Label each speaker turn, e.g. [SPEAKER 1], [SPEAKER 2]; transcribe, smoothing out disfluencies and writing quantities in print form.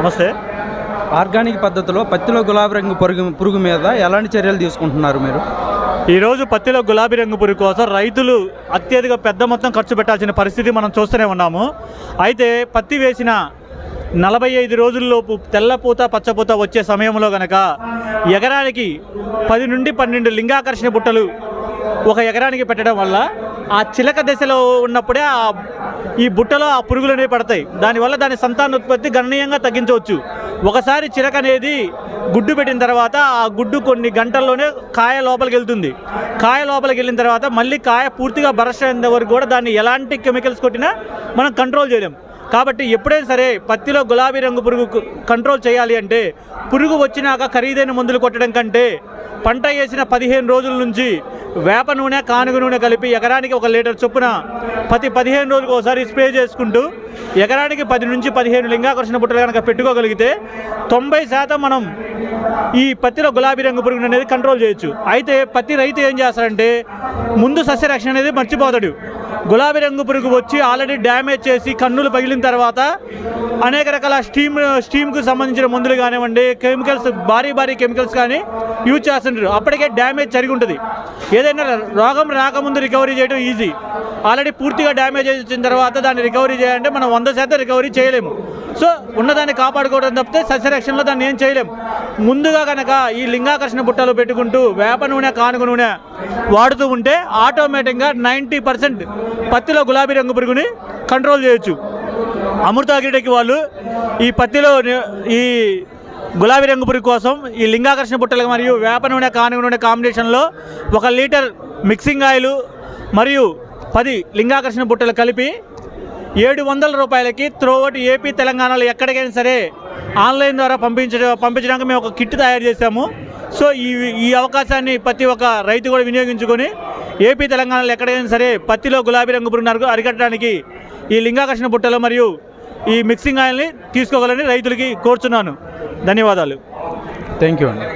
[SPEAKER 1] నమస్తే.
[SPEAKER 2] ఆర్గానిక్ పద్ధతిలో పత్తిలో గులాబీ రంగు పురుగు మీద ఎలాంటి చర్యలు తీసుకుంటున్నారు మీరు?
[SPEAKER 1] ఈరోజు పత్తిలో గులాబీ రంగు పురుగు కోసం రైతులు అత్యధిక పెద్ద మొత్తం ఖర్చు పెట్టాల్సిన పరిస్థితి మనం చూస్తూనే ఉన్నాము. అయితే పత్తి వేసిన 45 రోజుల్లోపు తెల్లపూత పచ్చపూత వచ్చే సమయంలో గనక ఎకరానికి 10 నుండి 12 లింగాకర్షణ బుట్టలు ఒక ఎకరానికి పెట్టడం వల్ల ఆ చిలక దశలో ఉన్నప్పుడే ఈ బుట్టలో ఆ పురుగులు అనేవి పడతాయి. దానివల్ల దాని సంతానోత్పత్తి గణనీయంగా తగ్గించవచ్చు. ఒకసారి చిలక అనేది గుడ్డు పెట్టిన తర్వాత ఆ గుడ్డు కొన్ని గంటల్లోనే కాయ లోపలికి వెళ్తుంది. కాయ లోపలికి వెళ్ళిన తర్వాత మళ్ళీ కాయ పూర్తిగా బరస్ట్ అయిన వరకు కూడా దాన్ని ఎలాంటి కెమికల్స్ కొట్టినా మనం కంట్రోల్ చేయలేం. కాబట్టి ఎప్పుడైనా సరే పత్తిలో గులాబీ రంగు పురుగు కంట్రోల్ చేయాలి అంటే పురుగు వచ్చినాక ఖరీదైన మందులు కొట్టడం కంటే పంట వేసిన 15 రోజుల నుంచి వేప నూనె కానుగ నూనె కలిపి ఎకరానికి 1 లీటర్ చొప్పున ప్రతి 15 రోజులకు ఒకసారి స్ప్రే చేసుకుంటూ ఎకరానికి 10 నుంచి 15 లింగాకర్షణ బుట్టలు కనుక పెట్టుకోగలిగితే 90% మనం ఈ పత్తిలో గులాబీ రంగు పురుగును అనేది కంట్రోల్ చేయొచ్చు. అయితే పత్తి రైతు ఏం చేస్తారంటే ముందు సస్యరక్షణ అనేది మర్చిపోతాడు. గులాబీ రంగు పురుగు వచ్చి ఆల్రెడీ డ్యామేజ్ చేసి కన్నులు పగిలిన తర్వాత అనేక రకాల స్టీమ్కు సంబంధించిన మందులు కానివ్వండి, కెమికల్స్ భారీ కెమికల్స్ కానీ యూజ్ చేస్తుంటారు. అప్పటికే డ్యామేజ్ జరిగి ఉంటుంది. ఏదైనా రోగం రాకముందు రికవరీ చేయడం ఈజీ. ఆల్రెడీ పూర్తిగా డ్యామేజ్ వచ్చిన తర్వాత దాన్ని రికవరీ చేయాలంటే మనం 100% రికవరీ చేయలేము. సో ఉన్నదాన్ని కాపాడుకోవడం తప్పితే సస్యరక్షణలో దాన్ని ఏం చేయలేము. ముందుగా కనుక ఈ లింగాకర్షణ బుట్టలు పెట్టుకుంటూ వేప నూనె కానుగ నూనె వాడుతూ ఉంటే ఆటోమేటిక్గా 90% పత్తిలో గులాబీ రంగు పురుగుని కంట్రోల్ చేయొచ్చు. అమృత అగ్రిటెక్ వాళ్ళు ఈ పత్తిలో ఈ గులాబీ రంగు పురుగు కోసం ఈ లింగాకర్షణ బుట్టలు మరియు వేప నూనె కానుగ నూనె కాంబినేషన్లో 1 లీటర్ మిక్సింగ్ ఆయిల్ మరియు 10 లింగాకర్షణ బుట్టలు కలిపి 700 రూపాయలకి త్రూఅవుట్ ఏపీ తెలంగాణలో ఎక్కడికైనా సరే ఆన్లైన్ ద్వారా పంపించడానికి మేము ఒక కిట్ తయారు చేశాము. సో ఈ అవకాశాన్ని ప్రతి ఒక్క రైతు కూడా వినియోగించుకొని ఏపీ తెలంగాణలో ఎక్కడికైనా సరే పత్తిలో గులాబీ రంగు పురుగును అరికట్టడానికి ఈ లింగాకర్షణ బుట్టలు మరియు ఈ మిక్సింగ్ ఆయిల్ని తీసుకోగలని రైతులకి కోరుచున్నాను. ధన్యవాదాలు.
[SPEAKER 2] థ్యాంక్ యూ అండి.